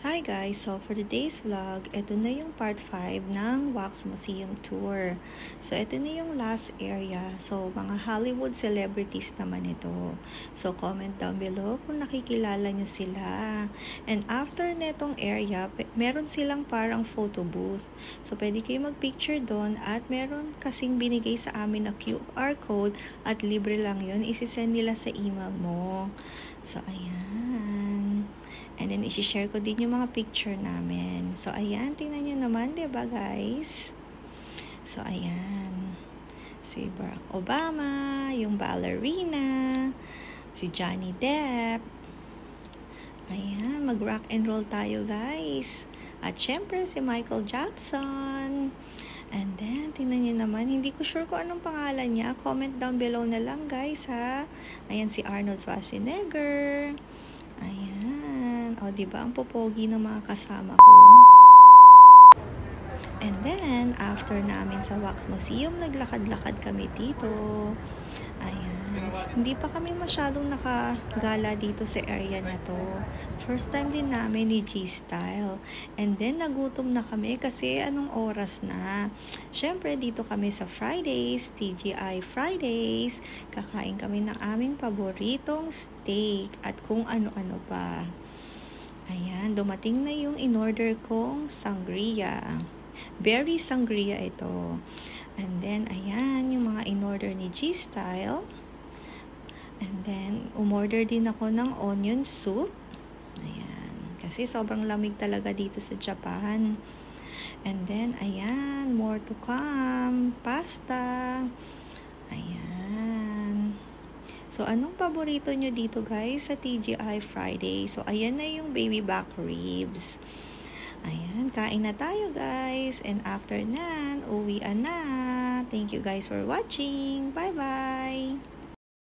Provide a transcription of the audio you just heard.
Hi guys! So for today's vlog, ito na yung part 5 ng Wax Museum Tour. So ito na yung last area. So mga Hollywood celebrities naman ito. So comment down below kung nakikilala nyo sila. And after netong area, meron silang parang photo booth. So pwede kayo mag-picture doon at meron kasing binigay sa amin na QR code at libre lang yun. Isisend nila sa email mo. So ayan. And then, isi-share ko din yung mga picture namin. So, ayan. Tingnan nyo naman, diba guys? So, ayan. Si Barack Obama, yung ballerina, si Johnny Depp. Ayan, mag-rock and roll tayo guys. At syempre, si Michael Jackson. And then, tingnan nyo naman. Hindi ko sure kung anong pangalan niya. Comment down below na lang guys ha. Ayan, si Arnold Schwarzenegger. Ayan. O, diba? Ang popogi ng mga kasama ko. And then, after namin sa Wax Museum, naglakad-lakad kami dito. Ayan. Hindi pa kami masyadong nakagala dito sa area na to. First time din namin ni G-Style. And then, nagutom na kami kasi anong oras na. Syempre, dito kami sa Fridays, TGI Fridays. Kakain kami ng aming paboritong steak at kung ano-ano pa. Ayan, dumating na yung in-order kong sangria. Berry sangria ito. And then, ayan, yung mga in-order ni G-Style. And then, umorder din ako ng onion soup. Ayan, kasi sobrang lamig talaga dito sa Japan. And then, ayan, more to come. Pasta. Ayan. So, anong paborito nyo dito guys sa TGI Friday? So, ayan na yung baby back ribs. Ayan, kain na tayo guys. And after nan, uwian na. Thank you guys for watching. Bye-bye!